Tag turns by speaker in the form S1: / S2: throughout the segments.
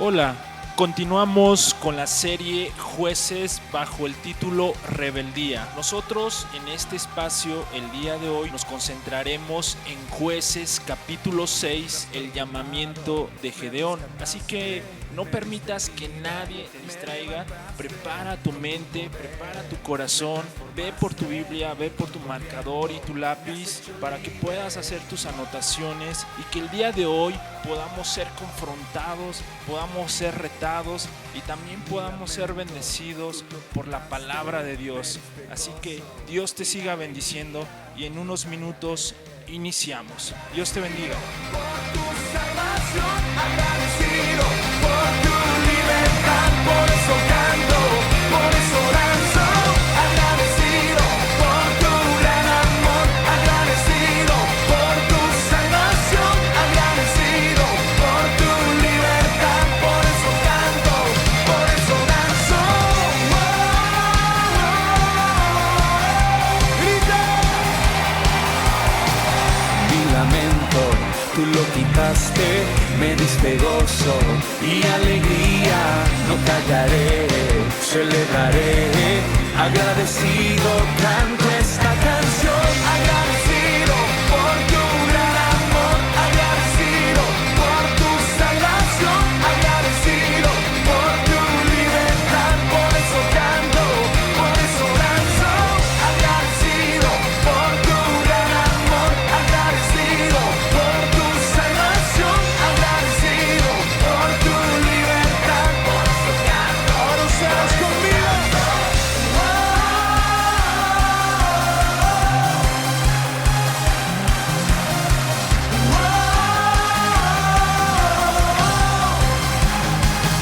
S1: Hola, continuamos con la serie Jueces bajo el título Rebeldía. Nosotros en este espacio el día de hoy nos concentraremos en Jueces capítulo 6, el llamamiento de Gedeón. Así que no permitas que nadie te distraiga, prepara tu mente, prepara tu corazón, ve por tu Biblia, ve por tu marcador y tu lápiz para que puedas hacer tus anotaciones y que el día de hoy podamos ser confrontados, podamos ser retados y también podamos ser bendecidos por la palabra de Dios. Así que Dios te siga bendiciendo y en unos minutos iniciamos. Dios te bendiga.
S2: Por tu salvación, agradecido por tu libertad, por eso canto, por eso danzo, agradecido por tu gran amor, agradecido por tu salvación, agradecido por tu libertad, por eso canto, por eso danzo. Grita. Mi lamento tú lo quitaste, me diste gozo y alegría, no callaré, celebraré, agradecido canto esta canción, agradecido por tu gran amor, agradecido por tu salvación, agradecido por tu libertad, por eso canto, por eso danzo, agradecido por tu gran amor, agradecido por tu salvación, agradecido por tu libertad, por eso canto. Ahora ustedes conmigo.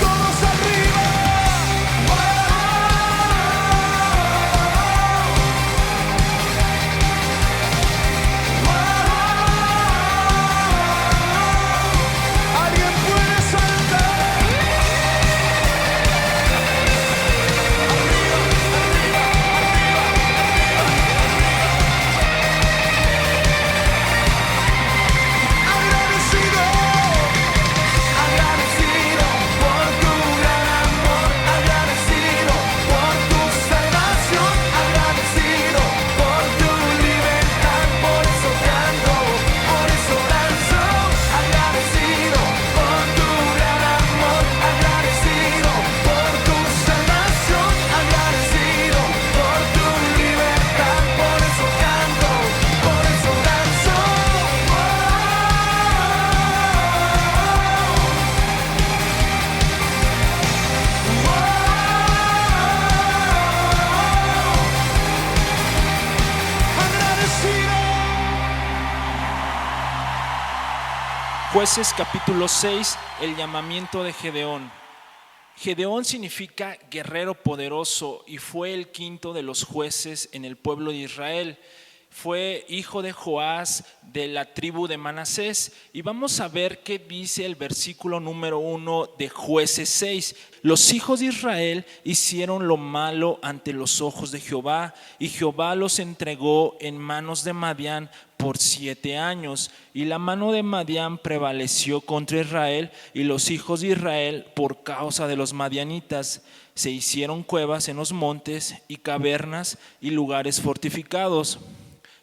S2: Todos arriba. Alguien puede saltar. Agradecido, agradecido por tu gran amor, agradecido por tu salvación, agradecido por tu libertad, por eso canto, por eso danzo, agradecido por tu gran amor, agradecido por tu salvación, agradecido por tu libertad, por eso canto, por eso danzo. Agradecido.
S1: Jueces capítulo 6, el llamamiento de Gedeón. Gedeón significa guerrero poderoso y fue el quinto de los jueces en el pueblo de Israel. Fue hijo de Joás de la tribu de Manasés. Y vamos a ver qué dice el versículo número 1 de Jueces 6. Los hijos de Israel hicieron lo malo ante los ojos de Jehová, y Jehová los entregó en manos de Madián por 7 años. Y la mano de Madián prevaleció contra Israel, y los hijos de Israel, por causa de los madianitas, se hicieron cuevas en los montes y cavernas y lugares fortificados.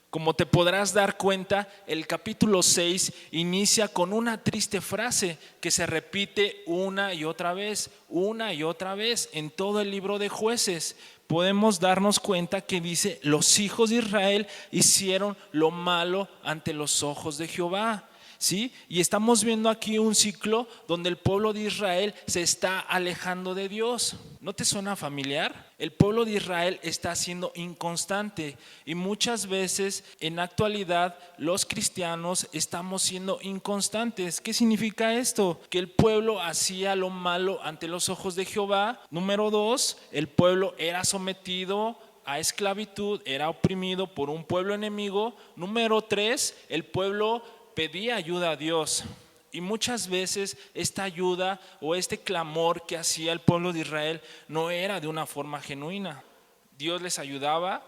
S1: Como te podrás dar cuenta, el capítulo 6 inicia con una triste frase que se repite una y otra vez en todo el libro de Jueces. Podemos darnos cuenta que dice: los hijos de Israel hicieron lo malo ante los ojos de Jehová. ¿Sí? Y estamos viendo aquí un ciclo donde el pueblo de Israel se está alejando de Dios. ¿No te suena familiar? El pueblo de Israel está siendo inconstante y muchas veces en la actualidad los cristianos estamos siendo inconstantes. ¿Qué significa esto? Que el pueblo hacía lo malo ante los ojos de Jehová. Número 2, el pueblo era sometido a esclavitud, era oprimido por un pueblo enemigo. Número 3, el pueblo pedía ayuda a Dios. Y muchas veces esta ayuda o este clamor que hacía el pueblo de Israel no era de una forma genuina. Dios les ayudaba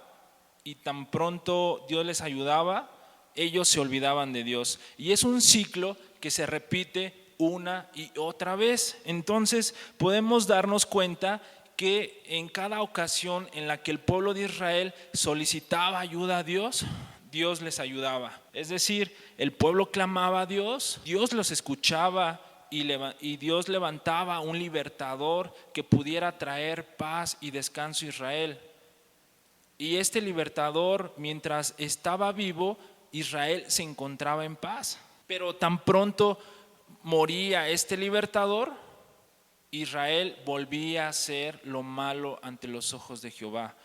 S1: y tan pronto Dios les ayudaba, ellos se olvidaban de Dios. Y es un ciclo que se repite una y otra vez. Entonces podemos darnos cuenta que en cada ocasión en la que el pueblo de Israel solicitaba ayuda a Dios, Dios les ayudaba. Es decir, el pueblo clamaba a Dios, Dios los escuchaba y Dios levantaba un libertador que pudiera traer paz y descanso a Israel. Y este libertador, mientras estaba vivo, Israel se encontraba en paz. Pero tan pronto moría este libertador, Israel volvía a hacer lo malo ante los ojos de Jehová.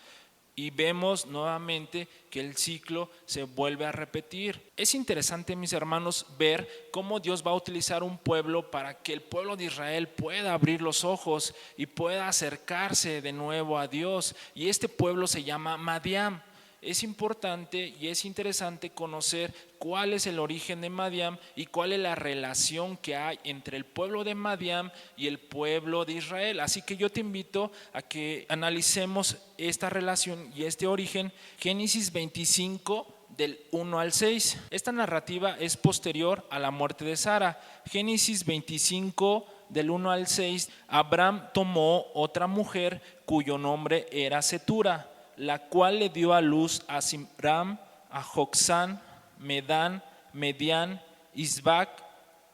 S1: Y vemos nuevamente que el ciclo se vuelve a repetir. Es interesante, mis hermanos, ver cómo Dios va a utilizar un pueblo para que el pueblo de Israel pueda abrir los ojos y pueda acercarse de nuevo a Dios. Y este pueblo se llama Madián. Es importante y es interesante conocer cuál es el origen de Madián y cuál es la relación que hay entre el pueblo de Madián y el pueblo de Israel. Así que yo te invito a que analicemos esta relación y este origen. Génesis 25 del 1 al 6. Esta narrativa es posterior a la muerte de Sara. Génesis 25 del 1 al 6. Abraham tomó otra mujer cuyo nombre era Setura, la cual le dio a luz a Simram, a Joksán, Medán, Medián, Isbac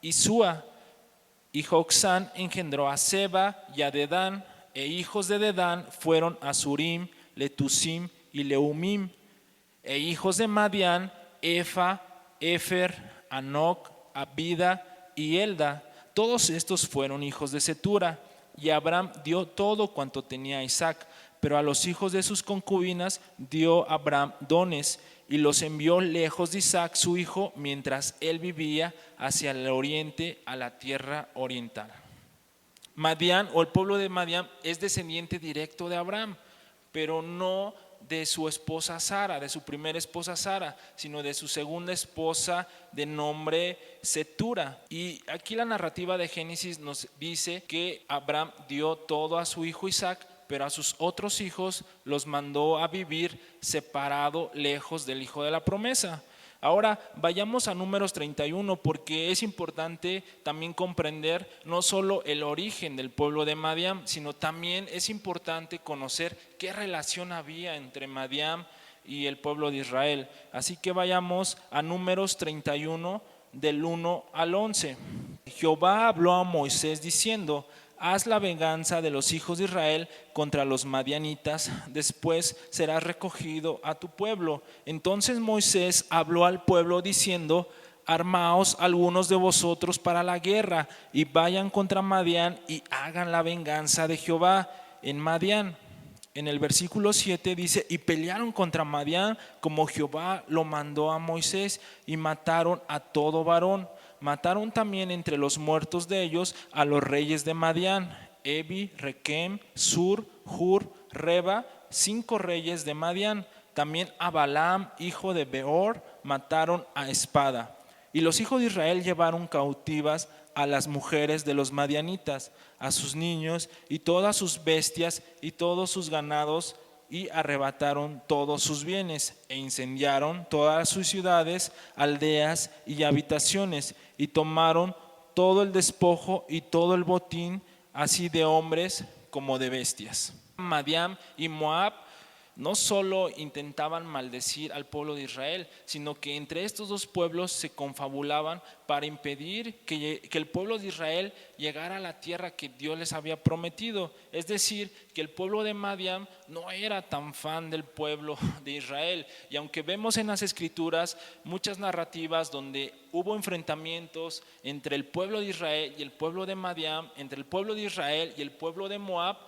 S1: y Sua. Y Joksán engendró a Seba y a Dedán, e hijos de Dedán fueron Asurim, Letusim y Leumim. E hijos de Madián, Efa, Efer, Anoc, Abida y Elda. Todos estos fueron hijos de Setura. Y Abraham dio todo cuanto tenía a Isaac, pero a los hijos de sus concubinas dio Abraham dones y los envió lejos de Isaac su hijo, mientras él vivía hacia el oriente, a la tierra oriental. Madián, o el pueblo de Madián, es descendiente directo de Abraham, pero no de su esposa Sara, de su primera esposa Sara, sino de su segunda esposa de nombre Setura. Y aquí la narrativa de Génesis nos dice que Abraham dio todo a su hijo Isaac, pero a sus otros hijos los mandó a vivir separado, lejos del hijo de la promesa. Ahora vayamos a Números 31, porque es importante también comprender no solo el origen del pueblo de Madián, sino también es importante conocer qué relación había entre Madián y el pueblo de Israel. Así que vayamos a Números 31 del 1 al 11. Jehová habló a Moisés diciendo: haz la venganza de los hijos de Israel contra los madianitas, después serás recogido a tu pueblo. Entonces Moisés habló al pueblo diciendo: armaos algunos de vosotros para la guerra y vayan contra Madián y hagan la venganza de Jehová en Madián. En el versículo 7 dice: y pelearon contra Madián como Jehová lo mandó a Moisés y mataron a todo varón. Mataron también entre los muertos de ellos a los reyes de Madián, Evi, Requem, Sur, Hur, Reba, 5 reyes de Madián. También a Balaam, hijo de Beor, mataron a espada. Y los hijos de Israel llevaron cautivas a las mujeres de los madianitas, a sus niños y todas sus bestias y todos sus ganados, y arrebataron todos sus bienes e incendiaron todas sus ciudades, aldeas y habitaciones, y tomaron todo el despojo y todo el botín, así de hombres como de bestias. Madián y Moab no solo intentaban maldecir al pueblo de Israel, sino que entre estos dos pueblos se confabulaban para impedir que el pueblo de Israel llegara a la tierra que Dios les había prometido. Es decir, que el pueblo de Madián no era tan fan del pueblo de Israel. Y aunque vemos en las escrituras muchas narrativas donde hubo enfrentamientos entre el pueblo de Israel y el pueblo de Madián, entre el pueblo de Israel y el pueblo de Moab,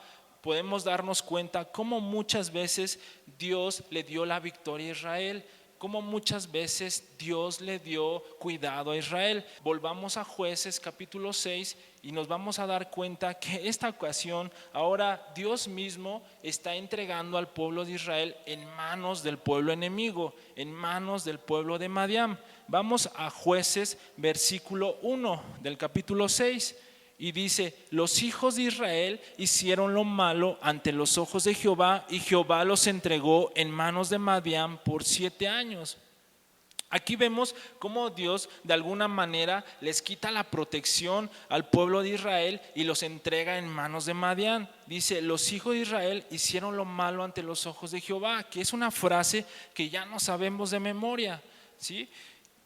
S1: podemos darnos cuenta cómo muchas veces Dios le dio la victoria a Israel, cómo muchas veces Dios le dio cuidado a Israel. Volvamos a Jueces capítulo 6 y nos vamos a dar cuenta que esta ocasión ahora Dios mismo está entregando al pueblo de Israel en manos del pueblo enemigo, en manos del pueblo de Madián. Vamos a Jueces versículo 1 del capítulo 6. Y dice: los hijos de Israel hicieron lo malo ante los ojos de Jehová, y Jehová los entregó en manos de Madián por 7 años. Aquí vemos cómo Dios de alguna manera les quita la protección al pueblo de Israel y los entrega en manos de Madián. Dice, los hijos de Israel hicieron lo malo ante los ojos de Jehová, que es una frase que ya no sabemos de memoria, ¿sí?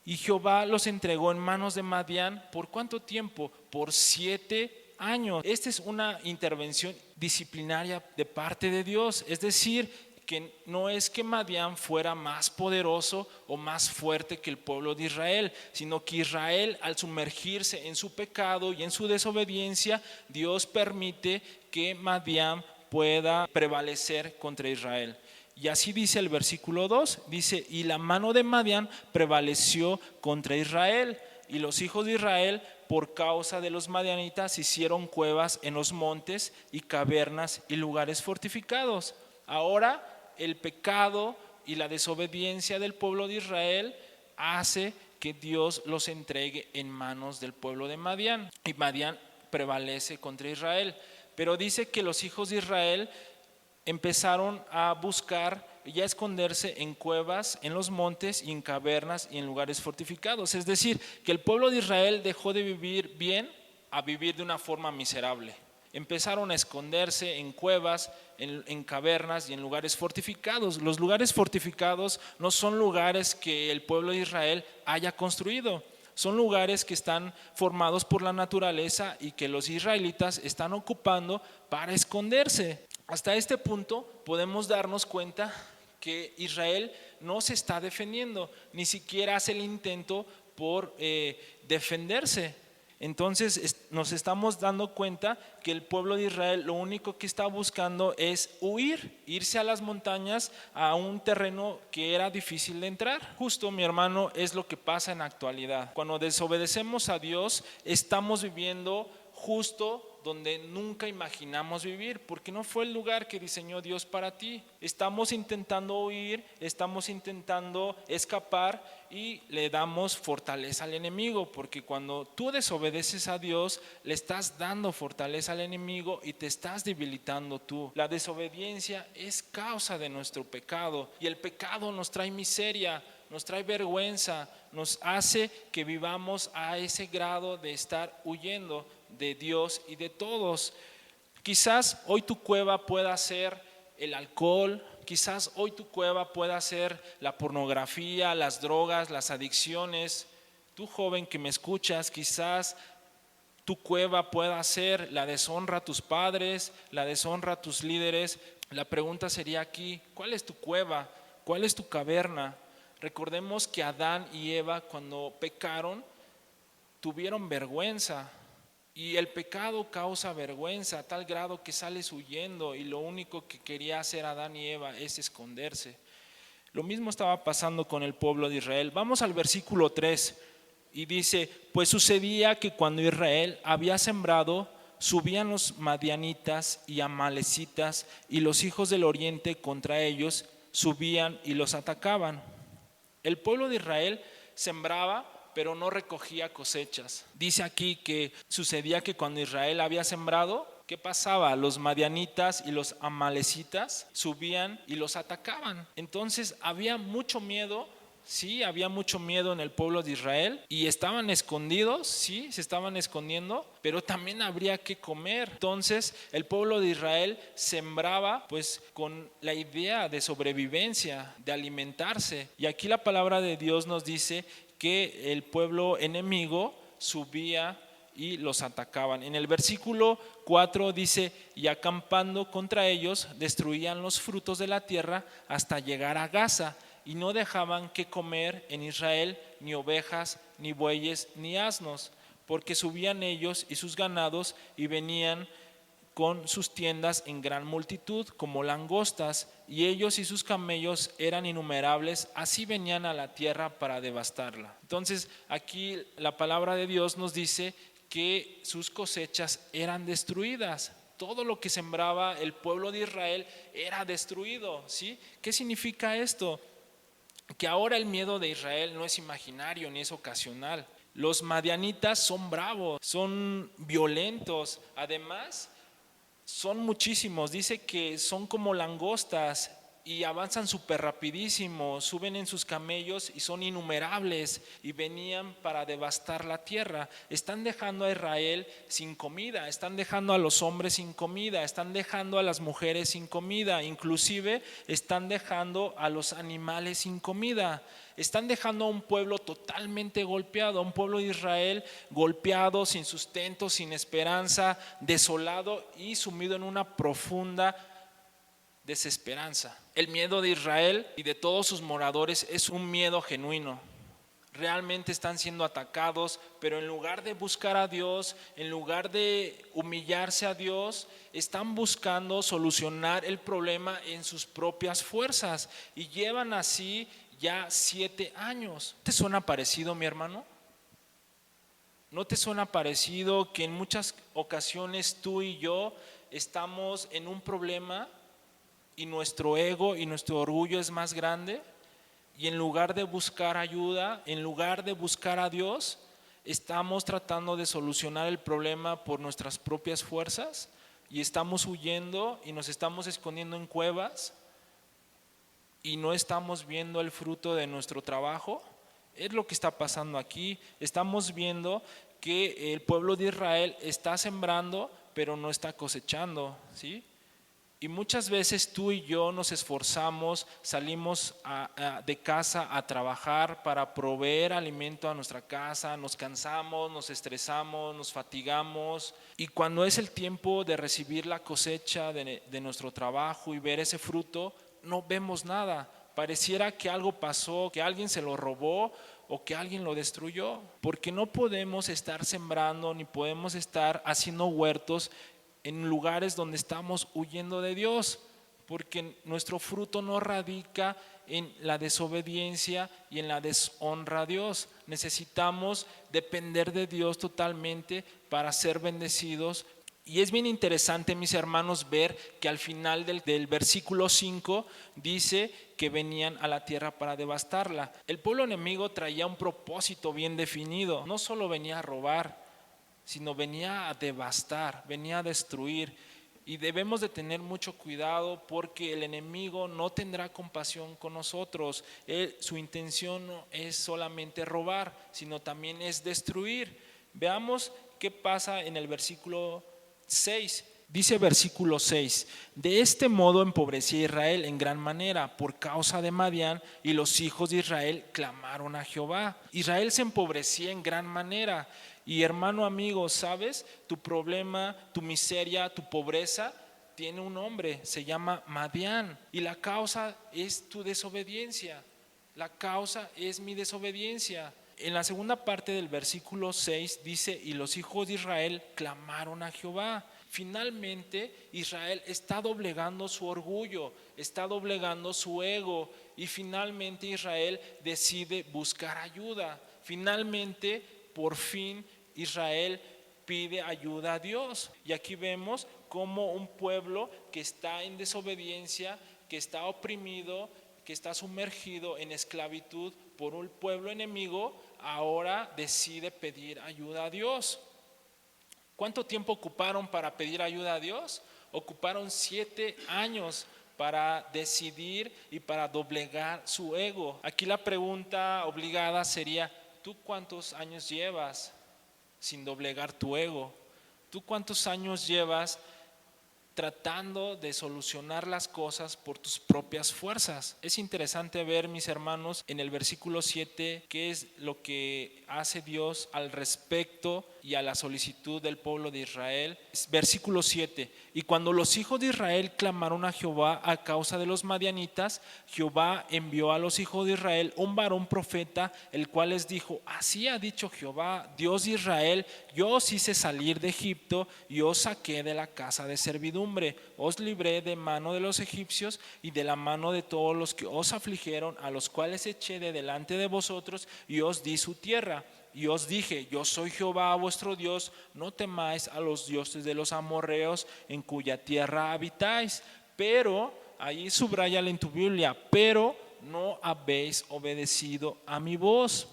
S1: Y Jehová los entregó en manos de Madián, ¿por cuánto tiempo? Por 7 años. Esta es una intervención disciplinaria de parte de Dios, es decir, que no es que Madián fuera más poderoso o más fuerte que el pueblo de Israel, sino que Israel, al sumergirse en su pecado y en su desobediencia, Dios permite que Madián pueda prevalecer contra Israel. Y así dice el versículo 2, dice, y la mano de Madián prevaleció contra Israel, y los hijos de Israel por causa de los madianitas hicieron cuevas en los montes y cavernas y lugares fortificados. Ahora el pecado y la desobediencia del pueblo de Israel hace que Dios los entregue en manos del pueblo de Madián, y Madián prevalece contra Israel. Pero dice que los hijos de Israel empezaron a buscar y a esconderse en cuevas, en los montes y en cavernas y en lugares fortificados. Es decir, que el pueblo de Israel dejó de vivir bien a vivir de una forma miserable. Empezaron a esconderse en cuevas, en cavernas y en lugares fortificados. Los lugares fortificados no son lugares que el pueblo de Israel haya construido, son lugares que están formados por la naturaleza y que los israelitas están ocupando para esconderse. Hasta este punto podemos darnos cuenta que Israel no se está defendiendo, ni siquiera hace el intento por defenderse. Entonces nos estamos dando cuenta que el pueblo de Israel lo único que está buscando es huir, irse a las montañas, a un terreno que era difícil de entrar. Justo, mi hermano, es lo que pasa en la actualidad. Cuando desobedecemos a Dios, estamos viviendo justo donde nunca imaginamos vivir, porque no fue el lugar que diseñó Dios para ti. Estamos intentando huir, estamos intentando escapar y le damos fortaleza al enemigo, porque cuando tú desobedeces a Dios, le estás dando fortaleza al enemigo y te estás debilitando tú. La desobediencia es causa de nuestro pecado, y el pecado nos trae miseria, nos trae vergüenza, nos hace que vivamos a ese grado de estar huyendo de Dios y de todos. Quizás hoy tu cueva pueda ser el alcohol, quizás hoy tu cueva pueda ser la pornografía, las drogas, las adicciones. Tú, joven que me escuchas, quizás tu cueva pueda ser la deshonra a tus padres, la deshonra a tus líderes. La pregunta sería aquí, ¿cuál es tu cueva? ¿Cuál es tu caverna? Recordemos que Adán y Eva, cuando pecaron, tuvieron vergüenza. Y el pecado causa vergüenza a tal grado que sales huyendo, y lo único que quería hacer Adán y Eva es esconderse. Lo mismo estaba pasando con el pueblo de Israel. Vamos al versículo 3 y dice, pues sucedía que cuando Israel había sembrado, subían los madianitas y amalecitas y los hijos del oriente contra ellos, subían y los atacaban. El pueblo de Israel sembraba, pero no recogía cosechas. Dice aquí que sucedía que cuando Israel había sembrado, ¿qué pasaba? Los madianitas y los amalecitas subían y los atacaban. Entonces había mucho miedo. Sí, había mucho miedo en el pueblo de Israel, y estaban escondidos, sí, se estaban escondiendo, pero también habría que comer. Entonces el pueblo de Israel sembraba pues con la idea de sobrevivencia, de alimentarse. Y aquí la palabra de Dios nos dice que el pueblo enemigo subía y los atacaban. En el versículo 4 dice, y acampando contra ellos, destruían los frutos de la tierra hasta llegar a Gaza, y no dejaban que comer en Israel ni ovejas, ni bueyes, ni asnos, porque subían ellos y sus ganados y venían con sus tiendas en gran multitud como langostas, y ellos y sus camellos eran innumerables, así venían a la tierra para devastarla. Entonces aquí la palabra de Dios nos dice que sus cosechas eran destruidas. Todo lo que sembraba el pueblo de Israel era destruido, ¿sí? ¿Qué significa esto? Que ahora el miedo de Israel no es imaginario ni es ocasional. Los madianitas son bravos, son violentos, además son muchísimos. Dice que son como langostas y avanzan súper rapidísimo, suben en sus camellos y son innumerables y venían para devastar la tierra. Están dejando a Israel sin comida, están dejando a los hombres sin comida, están dejando a las mujeres sin comida, inclusive están dejando a los animales sin comida. Están dejando a un pueblo totalmente golpeado, a un pueblo de Israel golpeado, sin sustento, sin esperanza, desolado y sumido en una profunda desesperanza. El miedo de Israel y de todos sus moradores es un miedo genuino. Realmente están siendo atacados, pero en lugar de buscar a Dios, en lugar de humillarse a Dios, están buscando solucionar el problema en sus propias fuerzas y llevan así ya 7 años. ¿Te suena parecido, mi hermano? ¿No te suena parecido que en muchas ocasiones tú y yo estamos en un problema y nuestro ego y nuestro orgullo es más grande? Y en lugar de buscar ayuda, en lugar de buscar a Dios, estamos tratando de solucionar el problema por nuestras propias fuerzas y estamos huyendo y nos estamos escondiendo en cuevas y no estamos viendo el fruto de nuestro trabajo. Es lo que está pasando aquí. Estamos viendo que el pueblo de Israel está sembrando, pero no está cosechando, ¿sí? Y muchas veces tú y yo nos esforzamos, salimos de casa a trabajar para proveer alimento a nuestra casa, nos cansamos, nos estresamos, nos fatigamos, y cuando es el tiempo de recibir la cosecha de nuestro trabajo y ver ese fruto, no vemos nada. Pareciera que algo pasó, que alguien se lo robó o que alguien lo destruyó, porque no podemos estar sembrando ni podemos estar haciendo huertos en lugares donde estamos huyendo de Dios, porque nuestro fruto no radica en la desobediencia y en la deshonra a Dios. Necesitamos depender de Dios totalmente para ser bendecidos. Y es bien interesante, mis hermanos, ver que al final del versículo 5 dice que venían a la tierra para devastarla. El pueblo enemigo traía un propósito bien definido, no solo venía a robar, sino venía a devastar, venía a destruir. Y debemos de tener mucho cuidado porque el enemigo no tendrá compasión con nosotros. Su intención no es solamente robar, sino también es destruir. Veamos qué pasa en el versículo 6. Dice versículo 6: de este modo empobrecía Israel en gran manera por causa de Madián, y los hijos de Israel clamaron a Jehová. Israel se empobrecía en gran manera. Y hermano, amigo, ¿sabes? Tu problema, tu miseria, tu pobreza tiene un nombre, se llama Madián. Y la causa es tu desobediencia. La causa es mi desobediencia. En la segunda parte del versículo 6 dice: y los hijos de Israel clamaron a Jehová. Finalmente Israel está doblegando su orgullo, está doblegando su ego, y finalmente Israel decide buscar ayuda. Finalmente, por fin, Israel pide ayuda a Dios. Y aquí vemos como un pueblo que está en desobediencia, que está oprimido, que está sumergido en esclavitud por un pueblo enemigo, ahora decide pedir ayuda a Dios. ¿Cuánto tiempo ocuparon para pedir ayuda a Dios? Ocuparon 7 años para decidir y para doblegar su ego. Aquí la pregunta obligada sería: ¿tú cuántos años llevas sin doblegar tu ego? ¿Tú cuántos años llevas tratando de solucionar las cosas por tus propias fuerzas? Es interesante ver, mis hermanos, en el versículo 7 qué es lo que hace Dios al respecto y a la solicitud del pueblo de Israel. Versículo 7: y cuando los hijos de Israel clamaron a Jehová a causa de los madianitas, Jehová envió a los hijos de Israel un varón profeta, el cual les dijo: así ha dicho Jehová, Dios de Israel, yo os hice salir de Egipto y os saqué de la casa de servidumbre, os libré de mano de los egipcios y de la mano de todos los que os afligieron, a los cuales eché de delante de vosotros y os di su tierra. Y os dije: yo soy Jehová vuestro Dios, no temáis a los dioses de los amorreos en cuya tierra habitáis. Pero, ahí subráyale en tu Biblia, pero no habéis obedecido a mi voz.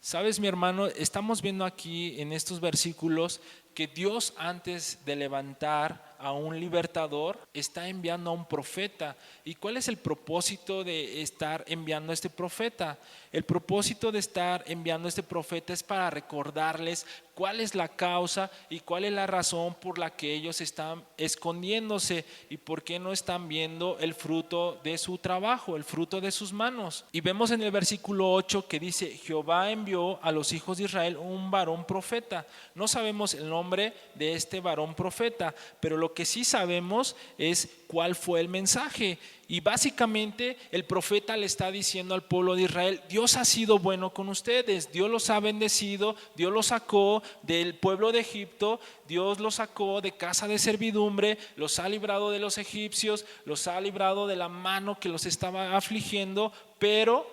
S1: Sabes, mi hermano, estamos viendo aquí en estos versículos que Dios, antes de levantar a un libertador, está enviando a un profeta. ¿Y cuál es el propósito de estar enviando a este profeta? El propósito de estar enviando a este profeta es para recordarles cuál es la causa y cuál es la razón por la que ellos están escondiéndose y por qué no están viendo el fruto de su trabajo, el fruto de sus manos. Y vemos en el versículo 8 que dice: Jehová envió a los hijos de Israel un varón profeta. No sabemos el nombre de este varón profeta, pero lo que sí sabemos es cuál fue el mensaje. Y básicamente el profeta le está diciendo al pueblo de Israel: Dios ha sido bueno con ustedes, Dios los ha bendecido, Dios los sacó del pueblo de Egipto, Dios los sacó de casa de servidumbre, los ha librado de los egipcios, los ha librado de la mano que los estaba afligiendo, pero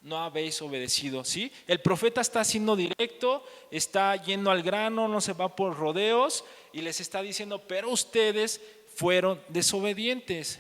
S1: no habéis obedecido, ¿sí? El profeta está siendo directo, está yendo al grano, no se va por rodeos y les está diciendo: pero ustedes fueron desobedientes,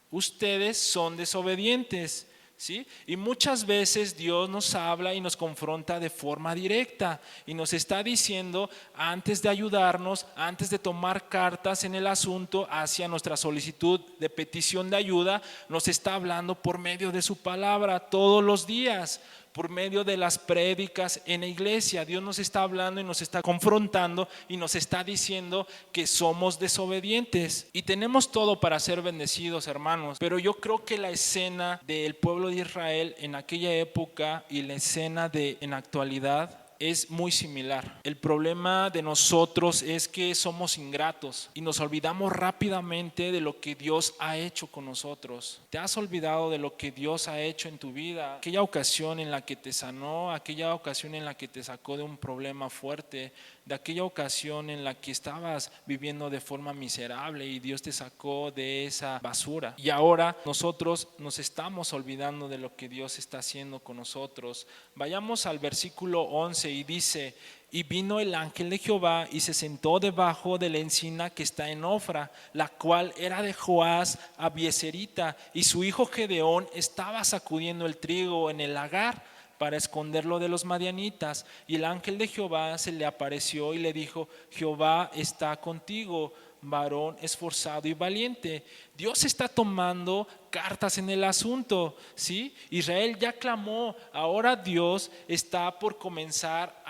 S1: ustedes son desobedientes, ¿sí? Y muchas veces Dios nos habla y nos confronta de forma directa y nos está diciendo, antes de ayudarnos, antes de tomar cartas en el asunto hacia nuestra solicitud de petición de ayuda, nos está hablando por medio de su palabra todos los días, por medio de las prédicas en la iglesia. Dios nos está hablando y nos está confrontando y nos está diciendo que somos desobedientes. Y tenemos todo para ser bendecidos, hermanos. Pero yo creo que la escena del pueblo de Israel en aquella época y la escena en la actualidad es muy similar. El problema de nosotros es que somos ingratos y nos olvidamos rápidamente de lo que Dios ha hecho con nosotros. ¿Te has olvidado de lo que Dios ha hecho en tu vida? Aquella ocasión en la que te sanó, aquella ocasión en la que te sacó de un problema fuerte, de aquella ocasión en la que estabas viviendo de forma miserable y Dios te sacó de esa basura. Y ahora nosotros nos estamos olvidando de lo que Dios está haciendo con nosotros. Vayamos al versículo 11 y dice: y vino el ángel de Jehová y se sentó debajo de la encina que está en Ofra, la cual era de Joás Abieserita, y su hijo Gedeón estaba sacudiendo el trigo en el lagar para esconderlo de los madianitas. Y el ángel de Jehová se le apareció y le dijo: Jehová está contigo, varón esforzado y valiente. Dios está tomando cartas en el asunto, ¿sí? Israel ya clamó, ahora Dios está por comenzar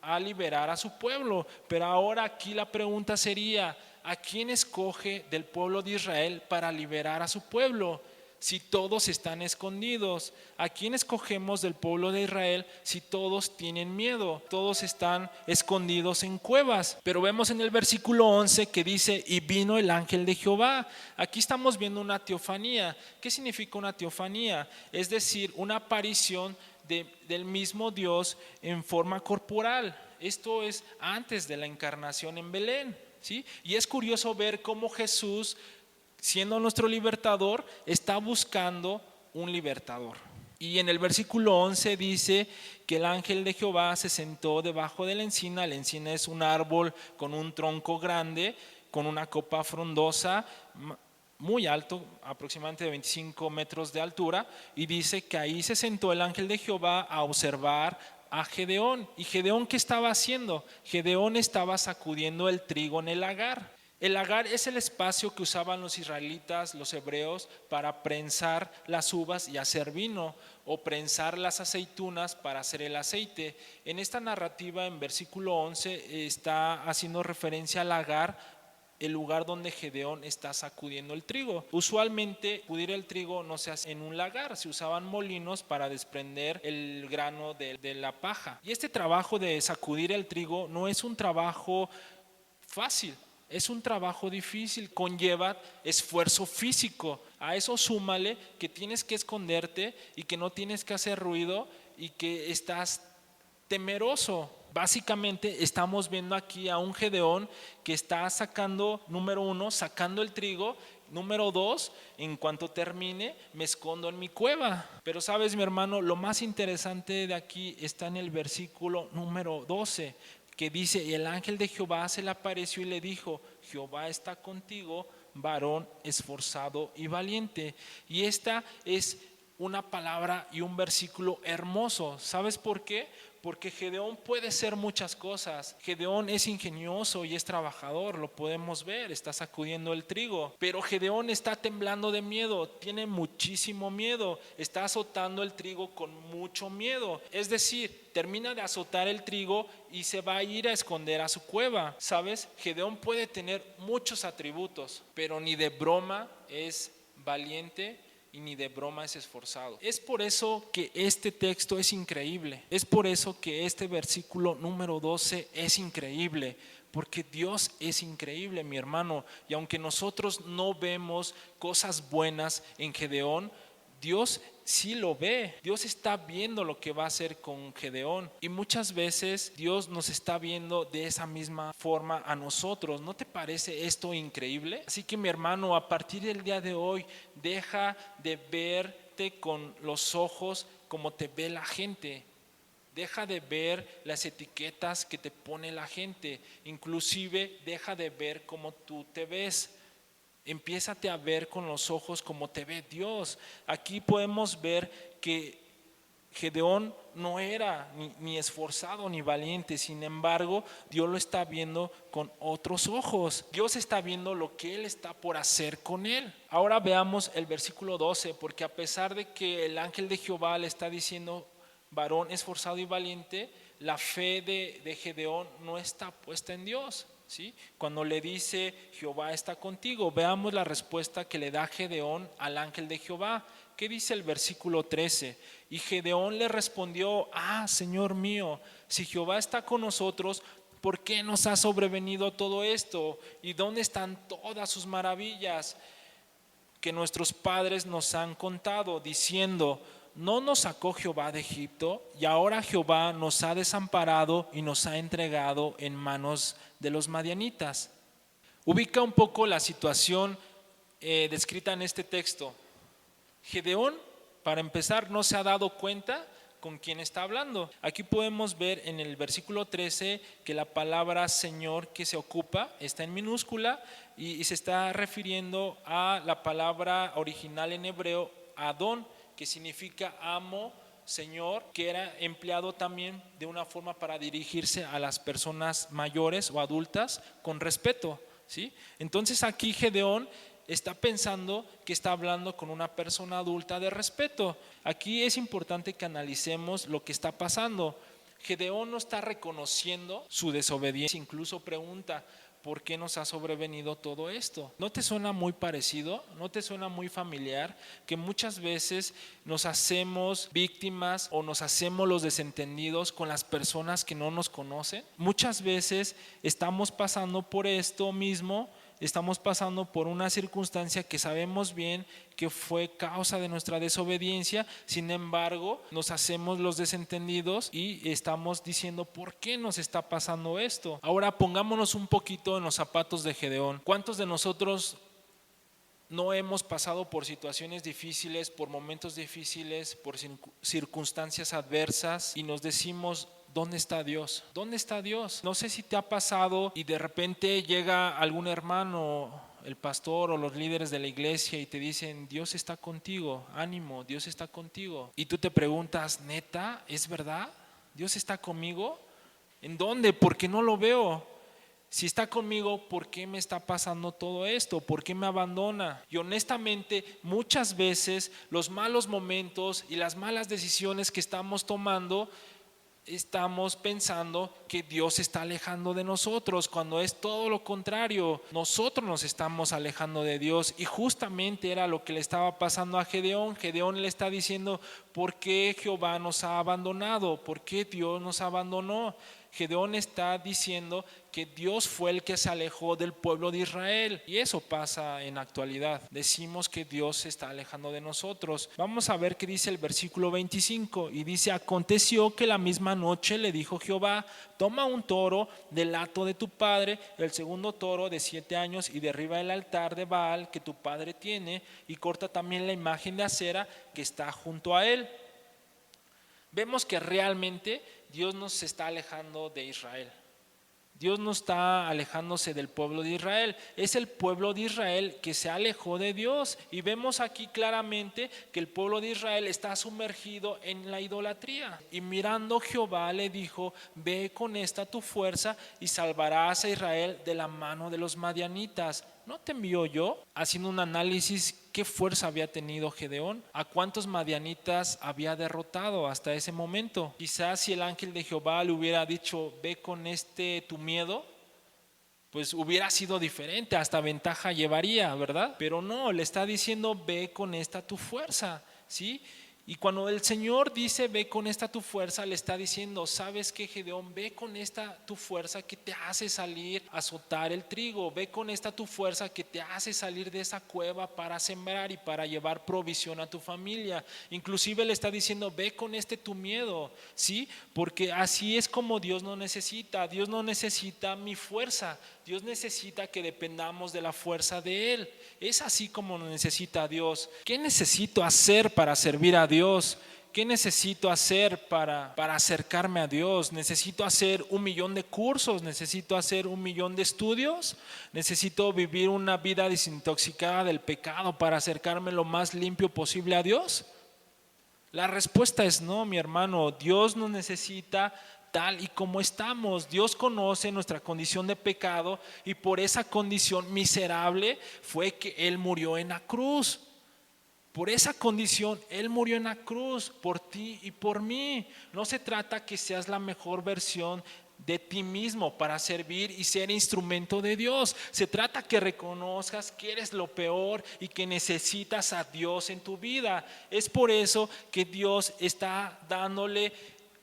S1: a liberar a su pueblo. Pero ahora aquí la pregunta sería: ¿a quién escoge del pueblo de Israel para liberar a su pueblo? Si todos están escondidos, ¿a quién escogemos del pueblo de Israel si todos tienen miedo? Todos están escondidos en cuevas. Pero vemos en el versículo 11 que dice: y vino el ángel de Jehová. Aquí estamos viendo una teofanía. ¿Qué significa una teofanía? Es decir, una aparición del mismo Dios en forma corporal. Esto es antes de la encarnación en Belén, ¿sí? Y es curioso ver cómo Jesús, siendo nuestro libertador, está buscando un libertador. Y en el versículo 11 dice que el ángel de Jehová se sentó debajo de la encina. La encina es un árbol con un tronco grande, con una copa frondosa, muy alto, aproximadamente de 25 metros de altura. Y dice que ahí se sentó el ángel de Jehová a observar a Gedeón. ¿Y Gedeón qué estaba haciendo? Gedeón estaba sacudiendo el trigo en el lagar. El lagar es el espacio que usaban los israelitas, los hebreos, para prensar las uvas y hacer vino, o prensar las aceitunas para hacer el aceite. En esta narrativa, en versículo 11, está haciendo referencia al lagar, el lugar donde Gedeón está sacudiendo el trigo. Usualmente sacudir el trigo no se hace en un lagar, se usaban molinos para desprender el grano de la paja. Y este trabajo de sacudir el trigo no es un trabajo fácil. Es un trabajo difícil, conlleva esfuerzo físico. A eso súmale que tienes que esconderte y que no tienes que hacer ruido y que estás temeroso. Básicamente estamos viendo aquí a un Gedeón que está sacando, número 1, sacando el trigo. Número 2, en cuanto termine, me escondo en mi cueva. Pero sabes, mi hermano, lo más interesante de aquí está en el versículo número 12. Que dice: y el ángel de Jehová se le apareció y le dijo: Jehová está contigo, varón esforzado y valiente. Y esta es una palabra y un versículo hermoso. ¿Sabes por qué? Porque Gedeón puede ser muchas cosas. Gedeón es ingenioso y es trabajador, lo podemos ver, está sacudiendo el trigo. Pero Gedeón está temblando de miedo, tiene muchísimo miedo, está azotando el trigo con mucho miedo. Es decir, termina de azotar el trigo y se va a ir a esconder a su cueva. ¿Sabes? Gedeón puede tener muchos atributos, pero ni de broma es valiente y ni de broma es esforzado. Es por eso que este texto es increíble. Es por eso que este versículo número 12 es increíble. Porque Dios es increíble, mi hermano. Y aunque nosotros no vemos cosas buenas en Gedeón, Dios sí lo ve. Dios está viendo lo que va a hacer con Gedeón. Y muchas veces Dios nos está viendo de esa misma forma a nosotros. ¿No te parece esto increíble? Así que mi hermano, a partir del día de hoy, deja de verte con los ojos como te ve la gente. Deja de ver las etiquetas que te pone la gente. Inclusive deja de ver cómo tú te ves. Empiézate a ver con los ojos como te ve Dios. Aquí podemos ver que Gedeón no era ni esforzado ni valiente. Sin embargo, Dios lo está viendo con otros ojos. Dios está viendo lo que Él está por hacer con él. Ahora veamos el versículo 12, porque a pesar de que el ángel de Jehová le está diciendo varón esforzado y valiente, la fe de Gedeón no está puesta en Dios. ¿Sí? Cuando le dice Jehová está contigo, veamos la respuesta que le da Gedeón al ángel de Jehová. ¿Qué dice el versículo 13? Y Gedeón le respondió: Señor mío, si Jehová está con nosotros, ¿por qué nos ha sobrevenido todo esto? ¿Y dónde están todas sus maravillas que nuestros padres nos han contado, diciendo: ¿no nos sacó Jehová de Egipto? Y ahora Jehová nos ha desamparado y nos ha entregado en manos de los madianitas. Ubica un poco la situación descrita en este texto. Gedeón, para empezar, no se ha dado cuenta con quién está hablando. Aquí podemos ver en el versículo 13 que la palabra Señor que se ocupa está en minúscula y se está refiriendo a la palabra original en hebreo Adón, que significa amo, Señor, que era empleado también de una forma para dirigirse a las personas mayores o adultas con respeto, ¿sí? Entonces aquí Gedeón está pensando que está hablando con una persona adulta de respeto. Aquí es importante que analicemos lo que está pasando. Gedeón no está reconociendo su desobediencia, incluso pregunta: ¿por qué nos ha sobrevenido todo esto? ¿No te suena muy parecido? ¿No te suena muy familiar? Que muchas veces nos hacemos víctimas o nos hacemos los desentendidos con las personas que no nos conocen. Muchas veces estamos pasando por esto mismo. Estamos pasando por una circunstancia que sabemos bien que fue causa de nuestra desobediencia. Sin embargo, nos hacemos los desentendidos y estamos diciendo: ¿por qué nos está pasando esto? Ahora pongámonos un poquito en los zapatos de Gedeón. ¿Cuántos de nosotros no hemos pasado por situaciones difíciles, por momentos difíciles, por circunstancias adversas y nos decimos: ¿dónde está Dios? ¿Dónde está Dios? No sé si te ha pasado y de repente llega algún hermano, el pastor o los líderes de la iglesia, y te dicen: Dios está contigo, ánimo, Dios está contigo. Y tú te preguntas: ¿neta? ¿Es verdad? ¿Dios está conmigo? ¿En dónde? ¿Por qué no lo veo? Si está conmigo, ¿por qué me está pasando todo esto? ¿Por qué me abandona? Y honestamente, muchas veces los malos momentos y las malas decisiones que estamos tomando, estamos pensando que Dios se está alejando de nosotros, cuando es todo lo contrario. Nosotros nos estamos alejando de Dios, y justamente era lo que le estaba pasando a Gedeón. Gedeón le está diciendo: ¿por qué Jehová nos ha abandonado? ¿Por qué Dios nos abandonó? Gedeón está diciendo que Dios fue el que se alejó del pueblo de Israel, y eso pasa en la actualidad. Decimos que Dios se está alejando de nosotros. Vamos a ver qué dice el versículo 25, y dice: aconteció que la misma noche le dijo Jehová: toma un toro del hato de tu padre, el segundo toro de 7 años, y derriba el altar de Baal que tu padre tiene, y corta también la imagen de acera que está junto a él. Vemos que realmente Dios nos está alejando de Israel. Dios no está alejándose del pueblo de Israel, es el pueblo de Israel que se alejó de Dios. Y vemos aquí claramente que el pueblo de Israel está sumergido en la idolatría. Y mirando Jehová le dijo: ve con esta tu fuerza y salvarás a Israel de la mano de los madianitas. ¿No te envío yo? Haciendo un análisis, ¿qué fuerza había tenido Gedeón? ¿A cuántos madianitas había derrotado hasta ese momento? Quizás si el ángel de Jehová le hubiera dicho: ve con tu miedo, pues hubiera sido diferente, hasta ventaja llevaría, ¿verdad? Pero no, le está diciendo: ve con esta tu fuerza, ¿sí? Y cuando el Señor dice: ve con esta tu fuerza, le está diciendo: ¿sabes qué, Gedeón? Ve con esta tu fuerza que te hace salir a azotar el trigo. Ve con esta tu fuerza que te hace salir de esa cueva para sembrar y para llevar provisión a tu familia. Inclusive le está diciendo: ve con tu miedo, ¿sí? Porque así es como Dios nos necesita. Dios no necesita mi fuerza. Dios necesita que dependamos de la fuerza de Él. Es así como nos necesita Dios. ¿Qué necesito hacer para servir a Dios? ¿Qué necesito hacer para acercarme a Dios? ¿Necesito hacer 1,000,000 de cursos? ¿Necesito hacer 1,000,000 de estudios? ¿Necesito vivir una vida desintoxicada del pecado para acercarme lo más limpio posible a Dios? La respuesta es no, mi hermano. Dios nos necesita tal y como estamos. Dios conoce nuestra condición de pecado y por esa condición miserable fue que Él murió en la cruz. Por esa condición Él murió en la cruz, por ti y por mí. No se trata que seas la mejor versión de ti mismo para servir y ser instrumento de Dios. Se trata que reconozcas que eres lo peor y que necesitas a Dios en tu vida. Es por eso que Dios está dándole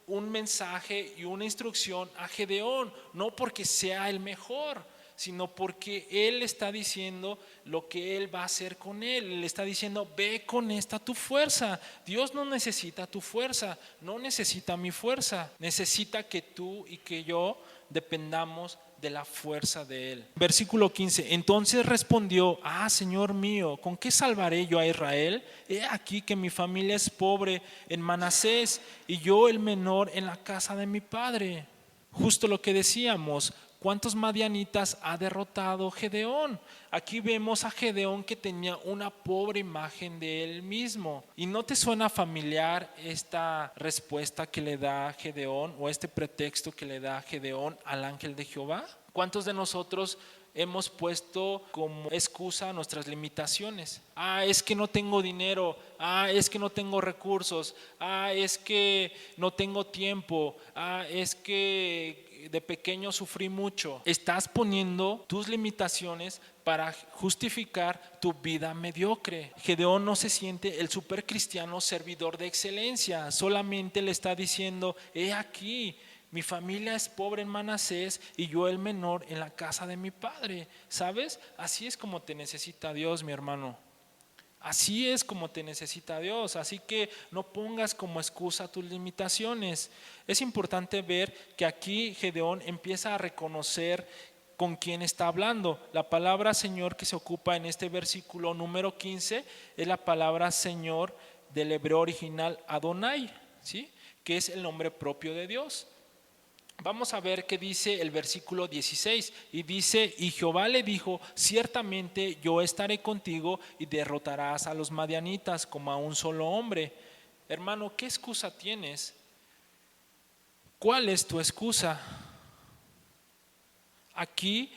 S1: un mensaje y una instrucción a Gedeón, no porque sea el mejor, sino porque Él está diciendo lo que Él va a hacer con él. Le está diciendo: ve con esta tu fuerza. Dios no necesita tu fuerza, no necesita mi fuerza, necesita que tú y que yo dependamos de la fuerza de Él. Versículo 15: entonces respondió: Señor mío, ¿con qué salvaré yo a Israel? He aquí que mi familia es pobre en Manasés y yo el menor en la casa de mi padre. Justo lo que decíamos. ¿Cuántos madianitas ha derrotado Gedeón? Aquí vemos a Gedeón que tenía una pobre imagen de él mismo. ¿Y no te suena familiar esta respuesta que le da Gedeón o este pretexto que le da Gedeón al ángel de Jehová? ¿Cuántos de nosotros hemos puesto como excusa nuestras limitaciones? Es que no tengo dinero. Es que no tengo recursos. Es que no tengo tiempo. Es que de pequeño sufrí mucho. Estás poniendo tus limitaciones para justificar tu vida mediocre. Gedeón no se siente el supercristiano servidor de excelencia. Solamente le está diciendo: he aquí, mi familia es pobre en Manasés y yo el menor en la casa de mi padre. ¿Sabes? Así es como te necesita Dios, mi hermano. Así es como te necesita Dios. Así que no pongas como excusa tus limitaciones. Es importante ver que aquí Gedeón empieza a reconocer con quién está hablando. La palabra Señor que se ocupa en este versículo número 15 es la palabra Señor del hebreo original Adonai, ¿sí? Que es el nombre propio de Dios. Vamos a ver qué dice el versículo 16 y dice: y Jehová le dijo: ciertamente yo estaré contigo y derrotarás a los madianitas como a un solo hombre. Hermano, ¿qué excusa tienes? ¿Cuál es tu excusa? Aquí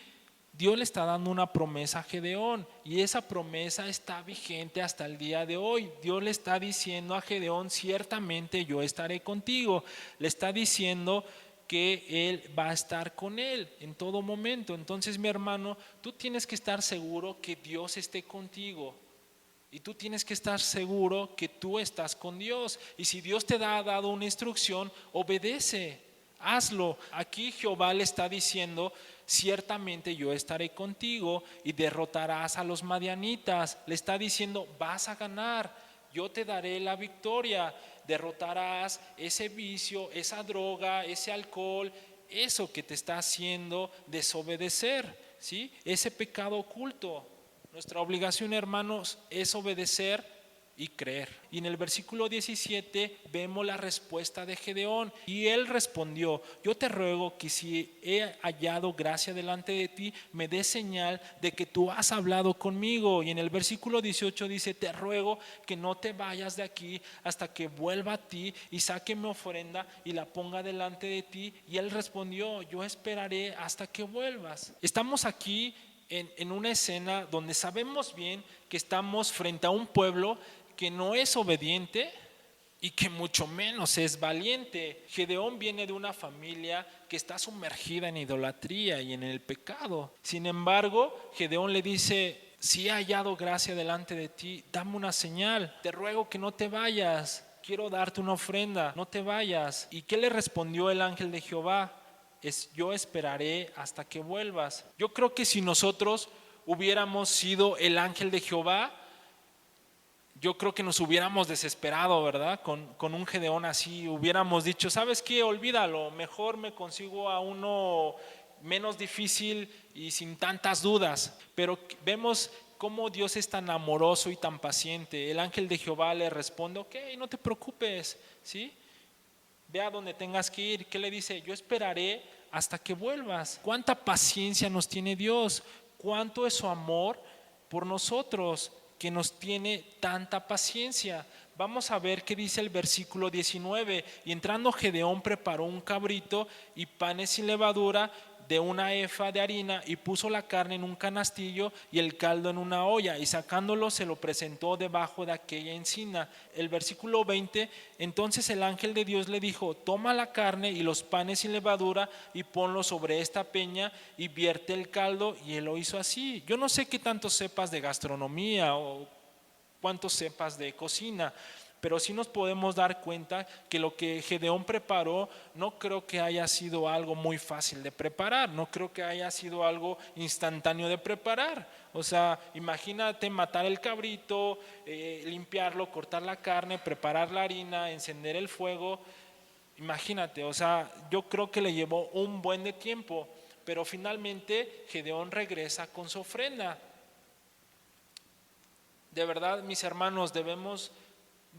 S1: Dios le está dando una promesa a Gedeón y esa promesa está vigente hasta el día de hoy. Dios le está diciendo a Gedeón: ciertamente yo estaré contigo. Le está diciendo que Él va a estar con él en todo momento. Entonces, mi hermano, tú tienes que estar seguro que Dios esté contigo. Y tú tienes que estar seguro que tú estás con Dios. Y si Dios te ha dado una instrucción, obedece, hazlo. Aquí Jehová le está diciendo: ciertamente yo estaré contigo y derrotarás a los madianitas. Le está diciendo: vas a ganar, yo te daré la victoria. Derrotarás ese vicio, esa droga, ese alcohol, eso que te está haciendo desobedecer, ¿sí? Ese pecado oculto. Nuestra obligación, hermanos, es obedecer y creer. Y en el versículo 17 vemos la respuesta de Gedeón. Y él respondió: yo te ruego que si he hallado gracia delante de ti, me des señal de que tú has hablado conmigo. Y en el versículo 18 dice: te ruego que no te vayas de aquí hasta que vuelva a ti y saque mi ofrenda y la ponga delante de ti. Y él respondió: yo esperaré hasta que vuelvas. Estamos aquí en una escena donde sabemos bien que estamos frente a un pueblo que no es obediente y que mucho menos es valiente. Gedeón viene de una familia que está sumergida en idolatría y en el pecado. Sin embargo, Gedeón le dice: si he hallado gracia delante de ti, dame una señal. Te ruego que no te vayas. Quiero darte una ofrenda, no te vayas. ¿Y qué le respondió el ángel de Jehová? Yo esperaré hasta que vuelvas. Yo creo que si nosotros hubiéramos sido el ángel de Jehová, yo creo que nos hubiéramos desesperado, ¿verdad? Con un Gedeón así, hubiéramos dicho: ¿sabes qué? Olvídalo, mejor me consigo a uno menos difícil y sin tantas dudas. Pero vemos cómo Dios es tan amoroso y tan paciente. El ángel de Jehová le responde: ok, no te preocupes, ¿sí? Ve a donde tengas que ir. ¿Qué le dice? Yo esperaré hasta que vuelvas. ¿Cuánta paciencia nos tiene Dios? ¿Cuánto es su amor por nosotros, que nos tiene tanta paciencia? Vamos a ver qué dice el versículo 19. Y entrando Gedeón preparó un cabrito y panes sin levadura de una efa de harina, y puso la carne en un canastillo y el caldo en una olla, y sacándolo se lo presentó debajo de aquella encina. El versículo 20: entonces el ángel de Dios le dijo: toma la carne y los panes sin levadura y ponlo sobre esta peña y vierte el caldo. Y él lo hizo así. Yo no sé qué tanto sepas de gastronomía o cuánto sepas de cocina, pero sí nos podemos dar cuenta que lo que Gedeón preparó no creo que haya sido algo muy fácil de preparar, no creo que haya sido algo instantáneo de preparar. O sea, imagínate matar el cabrito, limpiarlo, cortar la carne, preparar la harina, encender el fuego. Imagínate, o sea, yo creo que le llevó un buen de tiempo, pero finalmente Gedeón regresa con su ofrenda. De verdad, mis hermanos, debemos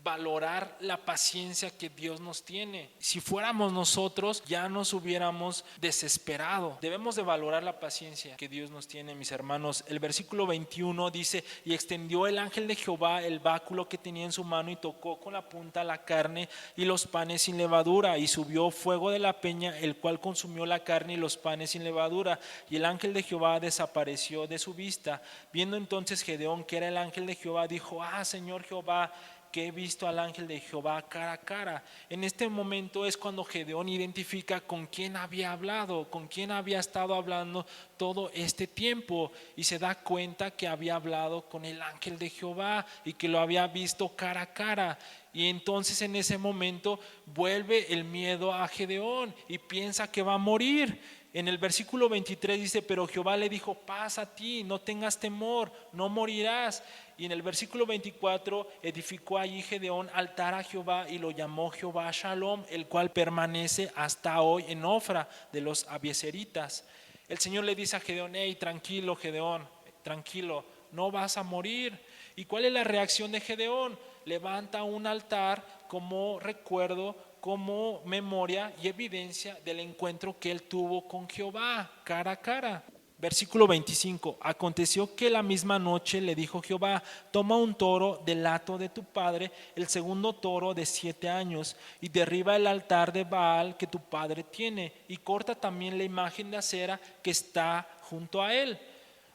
S1: valorar la paciencia que Dios nos tiene. Si fuéramos nosotros, ya nos hubiéramos desesperado. Debemos de valorar la paciencia que Dios nos tiene, mis hermanos. El versículo 21 dice: y extendió el ángel de Jehová el báculo que tenía en su mano y tocó con la punta la carne y los panes sin levadura, y subió fuego de la peña, el cual consumió la carne y los panes sin levadura, y el ángel de Jehová desapareció de su vista. Viendo entonces Gedeón que era el ángel de Jehová, dijo: Señor Jehová, que he visto al ángel de Jehová cara a cara. En este momento es cuando Gedeón identifica con quién había hablado, con quién había estado hablando todo este tiempo, y se da cuenta que había hablado con el ángel de Jehová y que lo había visto cara a cara. Y entonces en ese momento vuelve el miedo a Gedeón y piensa que va a morir. En el versículo 23 dice: pero Jehová le dijo: paz a ti, no tengas temor, no morirás. Y en el versículo 24 edificó allí Gedeón altar a Jehová y lo llamó Jehová Shalom, el cual permanece hasta hoy en Ofra de los abiezeritas. El Señor le dice a Gedeón: hey, tranquilo Gedeón, tranquilo, no vas a morir. ¿Y cuál es la reacción de Gedeón? Levanta un altar como recuerdo, como memoria y evidencia del encuentro que él tuvo con Jehová cara a cara. Versículo 25: aconteció que la misma noche le dijo Jehová: toma un toro del hato de tu padre, el segundo toro de 7 años, y derriba el altar de Baal que tu padre tiene, y corta también la imagen de acera que está junto a él.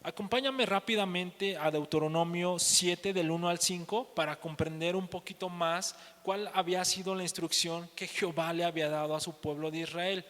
S1: Acompáñame rápidamente a Deuteronomio 7 del 1 al 5 para comprender un poquito más cuál había sido la instrucción que Jehová le había dado a su pueblo de Israel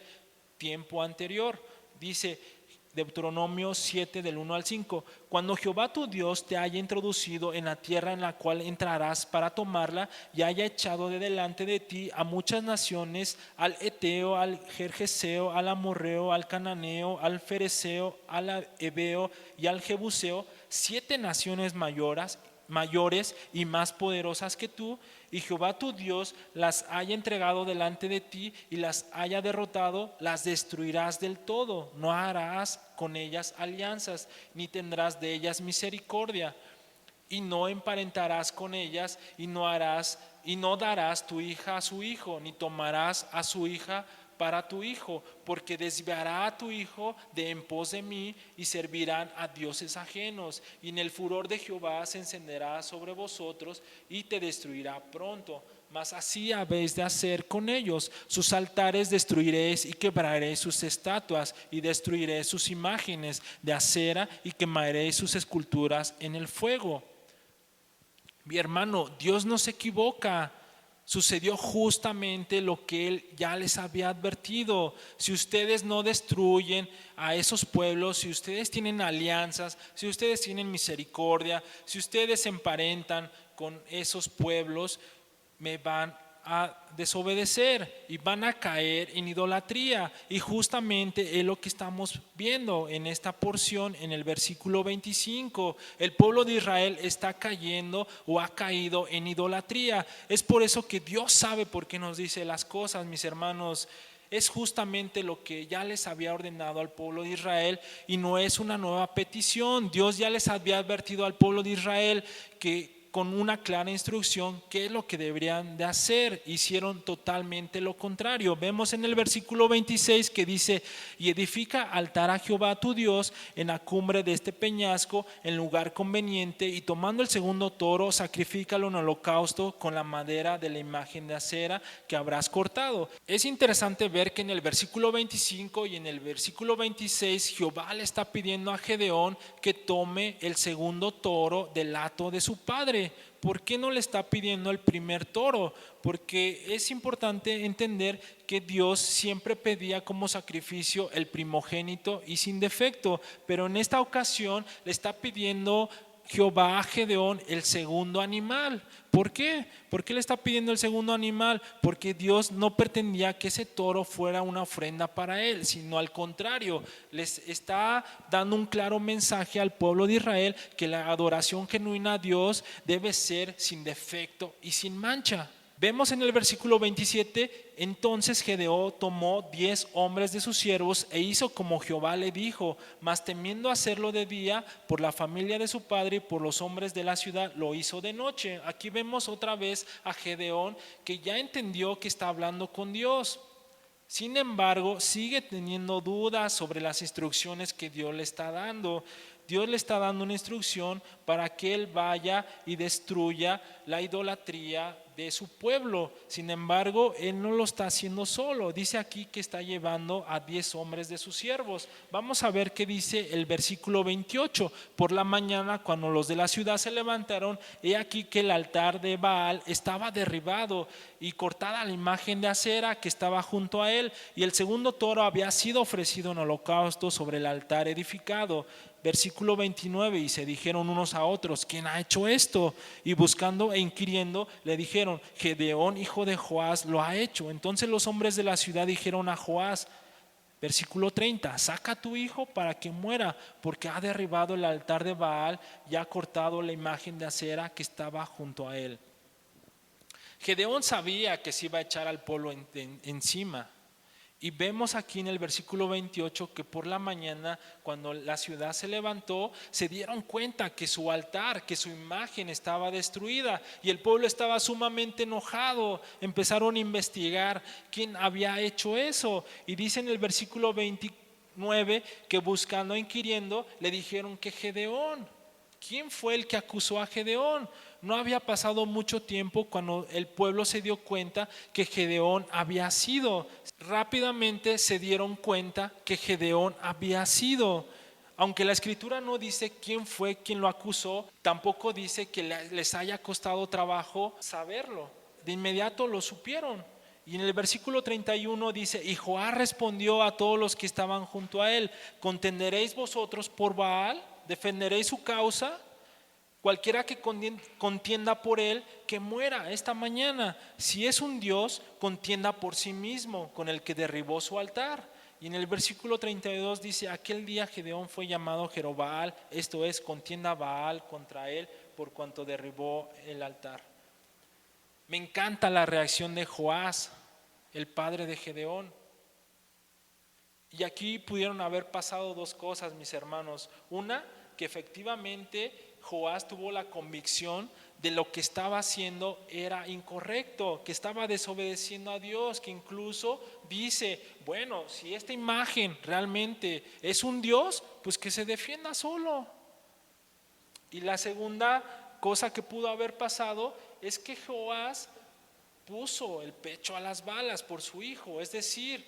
S1: tiempo anterior. Dice Deuteronomio 7 del 1 al 5: cuando Jehová tu Dios te haya introducido en la tierra en la cual entrarás para tomarla, y haya echado de delante de ti a muchas naciones, al Eteo, al Gergeseo, al Amorreo, al Cananeo, al Fereceo, al Ebeo y al Jebuseo, 7 naciones mayores y más poderosas que tú, y Jehová tu Dios las haya entregado delante de ti y las haya derrotado, las destruirás del todo. No harás con ellas alianzas, ni tendrás de ellas misericordia. y no emparentarás con ellas, y no darás tu hija a su hijo, ni tomarás a su hija para tu hijo, porque desviará a tu hijo de en pos de mí, y servirán a dioses ajenos, y en el furor de Jehová se encenderá sobre vosotros y te destruirá pronto. Mas así habéis de hacer con ellos: sus altares destruiréis y quebraréis sus estatuas, y destruiréis sus imágenes de acera y quemaréis sus esculturas en el fuego. Mi hermano, Dios no se equivoca. Sucedió justamente lo que Él ya les había advertido. Si ustedes no destruyen a esos pueblos, si ustedes tienen alianzas, si ustedes tienen misericordia, si ustedes se emparentan con esos pueblos, me van a desobedecer y van a caer en idolatría. Y justamente es lo que estamos viendo en esta porción, en el versículo 25. El pueblo de Israel está cayendo o ha caído en idolatría. Es por eso que Dios sabe por qué nos dice las cosas, mis hermanos. Es justamente lo que ya les había ordenado al pueblo de Israel, y no es una nueva petición. Dios ya les había advertido al pueblo de Israel que con una clara instrucción qué es lo que deberían de hacer. Hicieron totalmente lo contrario. Vemos en el versículo 26 que dice: y edifica altar a Jehová tu Dios en la cumbre de este peñasco, en lugar conveniente, y tomando el segundo toro, sacrifícalo en holocausto con la madera de la imagen de acera que habrás cortado. Es interesante ver que en el versículo 25 y en el versículo 26 Jehová le está pidiendo a Gedeón que tome el segundo toro del hato de su padre. ¿Por qué no le está pidiendo el primer toro? Porque es importante entender que Dios siempre pedía como sacrificio el primogénito y sin defecto, pero en esta ocasión le está pidiendo Jehová a Gedeón el segundo animal. ¿Por qué? ¿Por qué le está pidiendo el segundo animal? Porque Dios no pretendía que ese toro fuera una ofrenda para él, sino al contrario, les está dando un claro mensaje al pueblo de Israel que la adoración genuina a Dios debe ser sin defecto y sin mancha. Vemos en el versículo 27: entonces Gedeón tomó 10 hombres de sus siervos e hizo como Jehová le dijo, mas temiendo hacerlo de día por la familia de su padre y por los hombres de la ciudad, lo hizo de noche. Aquí vemos otra vez a Gedeón que ya entendió que está hablando con Dios. Sin embargo, sigue teniendo dudas sobre las instrucciones que Dios le está dando. Dios le está dando una instrucción para que él vaya y destruya la idolatría de su pueblo. Sin embargo, él no lo está haciendo solo. Dice aquí que está llevando a 10 hombres de sus siervos. Vamos a ver qué dice el versículo 28. Por la mañana, cuando los de la ciudad se levantaron, he aquí que el altar de Baal estaba derribado y cortada la imagen de acera que estaba junto a él, y el segundo toro había sido ofrecido en holocausto sobre el altar edificado. Versículo 29: y se dijeron unos a otros, ¿quién ha hecho esto? Y buscando e inquiriendo le dijeron, Gedeón hijo de Joás lo ha hecho. Entonces los hombres de la ciudad dijeron a Joás, versículo 30, saca a tu hijo para que muera, porque ha derribado el altar de Baal y ha cortado la imagen de acera que estaba junto a él. Gedeón sabía que se iba a echar al pueblo encima. Y vemos aquí en el versículo 28 que por la mañana, cuando la ciudad se levantó, se dieron cuenta que su altar, que su imagen estaba destruida, y el pueblo estaba sumamente enojado. Empezaron a investigar quién había hecho eso, y dice en el versículo 29 que buscando e inquiriendo le dijeron que Gedeón. ¿Quién fue el que acusó a Gedeón? No había pasado mucho tiempo cuando el pueblo se dio cuenta que Gedeón había sido. Rápidamente se dieron cuenta que Gedeón había sido. Aunque la escritura no dice quién fue quien lo acusó, tampoco dice que les haya costado trabajo saberlo. De inmediato lo supieron. Y en el versículo 31 dice, y Joás respondió a todos los que estaban junto a él, ¿contenderéis vosotros por Baal? ¿Defenderéis su causa? Cualquiera que contienda por él, que muera esta mañana. Si es un Dios, contienda por sí mismo, con el que derribó su altar. Y en el versículo 32 dice, aquel día Gedeón fue llamado Jerobbaal, esto es, contienda Baal contra él, por cuanto derribó el altar. Me encanta la reacción de Joás, el padre de Gedeón. Y aquí pudieron haber pasado dos cosas, mis hermanos. Una, que efectivamente Joás tuvo la convicción de lo que estaba haciendo era incorrecto, que estaba desobedeciendo a Dios, que incluso dice, bueno, si esta imagen realmente es un Dios, pues que se defienda solo. Y la segunda cosa que pudo haber pasado es que Joás puso el pecho a las balas por su hijo, es decir,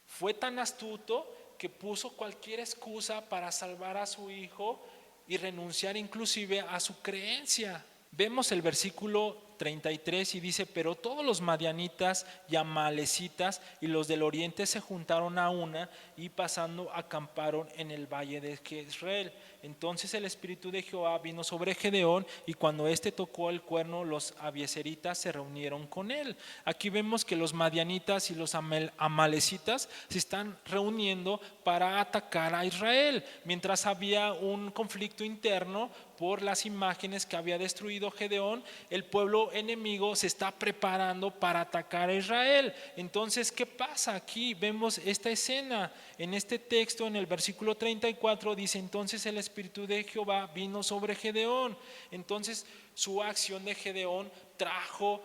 S1: fue tan astuto que puso cualquier excusa para salvar a su hijo y renunciar inclusive a su creencia. Vemos el versículo 33 y dice, pero todos los madianitas y amalecitas y los del oriente se juntaron a una y pasando acamparon en el valle de Jezreel. Entonces el espíritu de Jehová vino sobre Gedeón y cuando éste tocó el cuerno, los abieseritas se reunieron con él. Aquí vemos que los madianitas y los amalecitas se están reuniendo para atacar a Israel, mientras había un conflicto interno por las imágenes que había destruido Gedeón. El pueblo enemigo se está preparando para atacar a Israel. Entonces, ¿qué pasa aquí? Vemos esta escena en este texto, en el versículo 34 dice, entonces el espíritu de Jehová vino sobre Gedeón. Entonces su acción de Gedeón trajo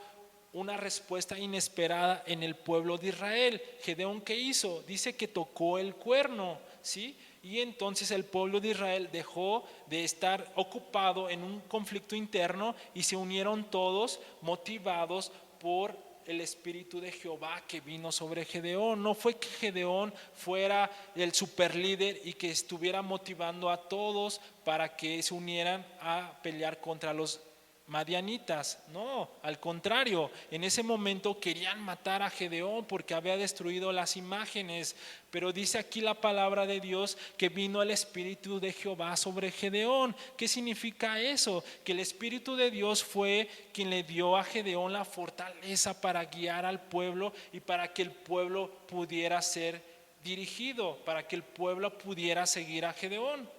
S1: una respuesta inesperada en el pueblo de Israel. Gedeón, ¿qué hizo? Dice que tocó el cuerno, ¿sí? Y entonces el pueblo de Israel dejó de estar ocupado en un conflicto interno y se unieron todos motivados por el espíritu de Jehová que vino sobre Gedeón. No fue que Gedeón fuera el superlíder y que estuviera motivando a todos para que se unieran a pelear contra los madianitas. No, al contrario, en ese momento querían matar a Gedeón porque había destruido las imágenes. Pero dice aquí la palabra de Dios que vino el espíritu de Jehová sobre Gedeón. ¿Qué significa eso? Que el espíritu de Dios fue quien le dio a Gedeón la fortaleza para guiar al pueblo y para que el pueblo pudiera ser dirigido, para que el pueblo pudiera seguir a Gedeón.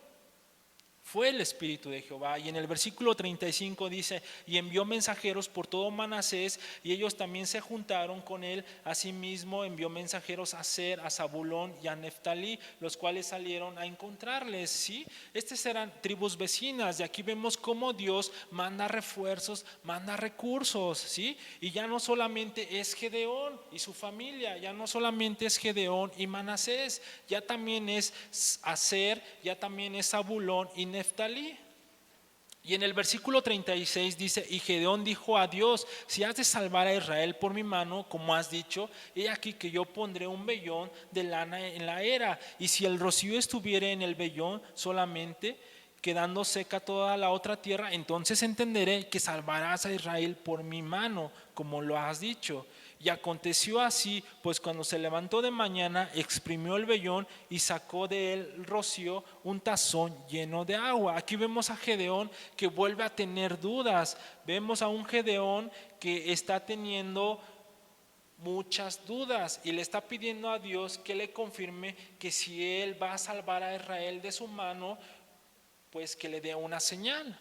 S1: Fue el espíritu de Jehová. Y en el versículo 35 dice, y envió mensajeros por todo Manasés, y ellos también se juntaron con él. Asimismo envió mensajeros a Aser, a Zabulón y a Neftalí, los cuales salieron a encontrarles. ¿Sí? Estas eran tribus vecinas. Y aquí vemos cómo Dios manda refuerzos, manda recursos. ¿Sí? Y ya no solamente es Gedeón y su familia, ya no solamente es Gedeón y Manasés, ya también es Aser, ya también es Zabulón y Neftalí. Y en el versículo 36 dice, y Gedeón dijo a Dios, si has de salvar a Israel por mi mano, como has dicho, he aquí que yo pondré un vellón de lana en la era, y si el rocío estuviere en el vellón solamente, quedando seca toda la otra tierra, entonces entenderé que salvarás a Israel por mi mano, como lo has dicho. Y aconteció así, pues cuando se levantó de mañana, exprimió el vellón y sacó de él rocío un tazón lleno de agua. Aquí vemos a Gedeón que vuelve a tener dudas. Vemos a un Gedeón que está teniendo muchas dudas y le está pidiendo a Dios que le confirme que si él va a salvar a Israel de su mano, pues que le dé una señal.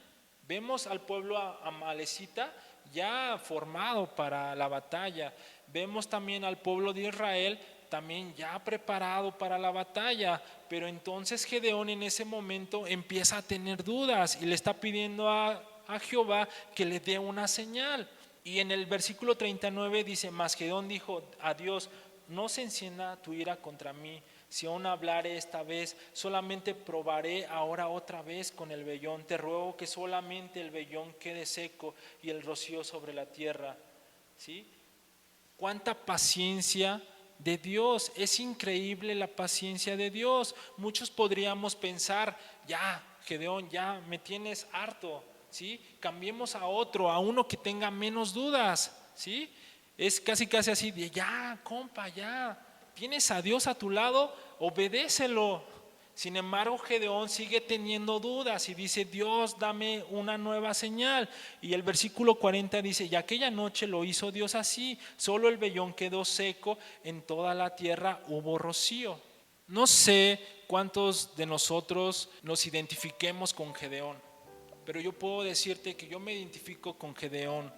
S1: Vemos al pueblo amalecita ya formado para la batalla. Vemos también al pueblo de Israel también ya preparado para la batalla. Pero entonces Gedeón en ese momento empieza a tener dudas y le está pidiendo a Jehová que le dé una señal. Y en el versículo 39 dice, mas Gedeón dijo a Dios, no se encienda tu ira contra mí, si aún hablaré esta vez, solamente probaré ahora otra vez con el vellón. Te ruego que solamente el vellón quede seco y el rocío sobre la tierra. ¿Sí? Cuánta paciencia de Dios. Es increíble la paciencia de Dios. Muchos podríamos pensar, ya, Gedeón, ya me tienes harto. ¿Sí? Cambiemos a otro, a uno que tenga menos dudas. ¿Sí? Es casi así de, ya, compa, ya. Tienes a Dios a tu lado, obedécelo. Sin embargo, Gedeón sigue teniendo dudas y dice, Dios, dame una nueva señal. Y el versículo 40 dice, y aquella noche lo hizo Dios así, solo el vellón quedó seco, en toda la tierra hubo rocío. No sé cuántos de nosotros nos identifiquemos con Gedeón, pero yo puedo decirte que yo me identifico con Gedeón,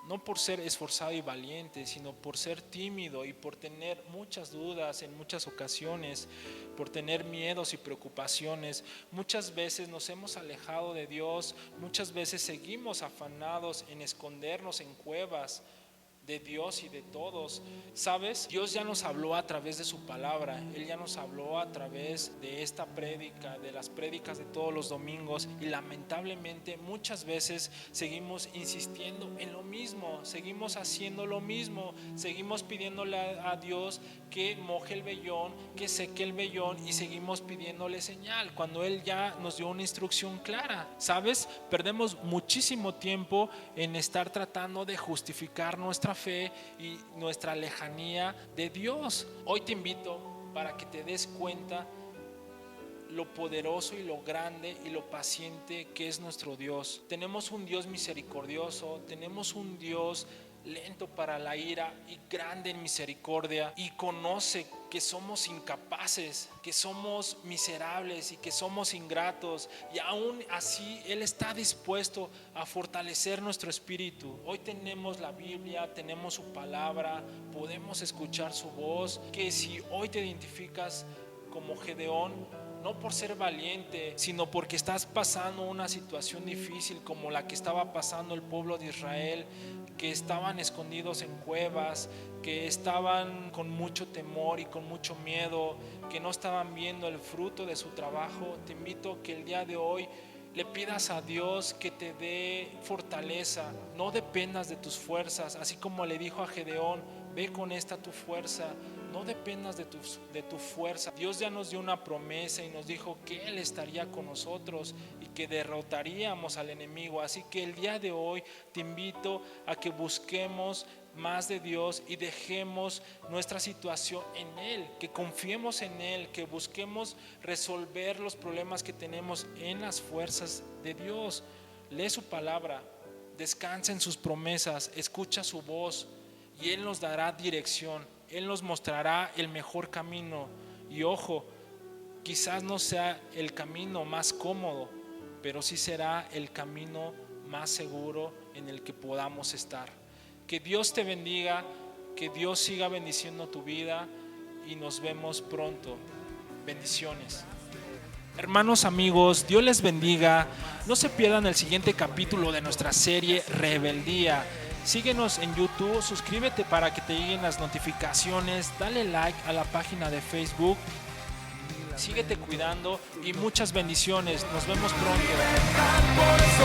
S1: no por ser esforzado y valiente, sino por ser tímido y por tener muchas dudas en muchas ocasiones, por tener miedos y preocupaciones. Muchas veces nos hemos alejado de Dios, muchas veces seguimos afanados en escondernos en cuevas de Dios y de todos. ¿Sabes? Dios ya nos habló a través de su palabra. Él ya nos habló a través de esta prédica, de las prédicas de todos los domingos, y lamentablemente muchas veces seguimos insistiendo en lo mismo, seguimos haciendo lo mismo, seguimos pidiéndole a Dios que moje el vellón, que seque el vellón, y seguimos pidiéndole señal cuando Él ya nos dio una instrucción clara. ¿Sabes? Perdemos muchísimo tiempo en estar tratando de justificar nuestra fe y nuestra lejanía de Dios. Hoy te invito para que te des cuenta lo poderoso y lo grande y lo paciente que es nuestro Dios. Tenemos un Dios misericordioso, tenemos un Dios lento para la ira y grande en misericordia, y conoce que somos incapaces, que somos miserables y que somos ingratos, y aún así Él está dispuesto a fortalecer nuestro espíritu. Hoy tenemos la Biblia, tenemos su palabra, podemos escuchar su voz. Que si hoy te identificas como Gedeón, no por ser valiente, sino porque estás pasando una situación difícil como la que estaba pasando el pueblo de Israel, que estaban escondidos en cuevas, que estaban con mucho temor y con mucho miedo, que no estaban viendo el fruto de su trabajo. Te invito a que el día de hoy le pidas a Dios que te dé fortaleza. No dependas de tus fuerzas, así como le dijo a Gedeón: ve con esta tu fuerza. No dependas de tu fuerza. Dios ya nos dio una promesa y nos dijo que Él estaría con nosotros y que derrotaríamos al enemigo. Así que el día de hoy te invito a que busquemos más de Dios y dejemos nuestra situación en Él, que confiemos en Él, que busquemos resolver los problemas que tenemos en las fuerzas de Dios. Lee su palabra, descansa en sus promesas, escucha su voz y Él nos dará dirección. Él nos mostrará el mejor camino. Y ojo, quizás no sea el camino más cómodo, pero sí será el camino más seguro en el que podamos estar. Que Dios te bendiga, que Dios siga bendiciendo tu vida, y nos vemos pronto. Bendiciones. Hermanos, amigos, Dios les bendiga. No se pierdan el siguiente capítulo de nuestra serie Rebeldía. Síguenos en YouTube, suscríbete para que te lleguen las notificaciones, dale like a la página de Facebook, síguete cuidando y muchas bendiciones. Nos vemos pronto.
S2: Por eso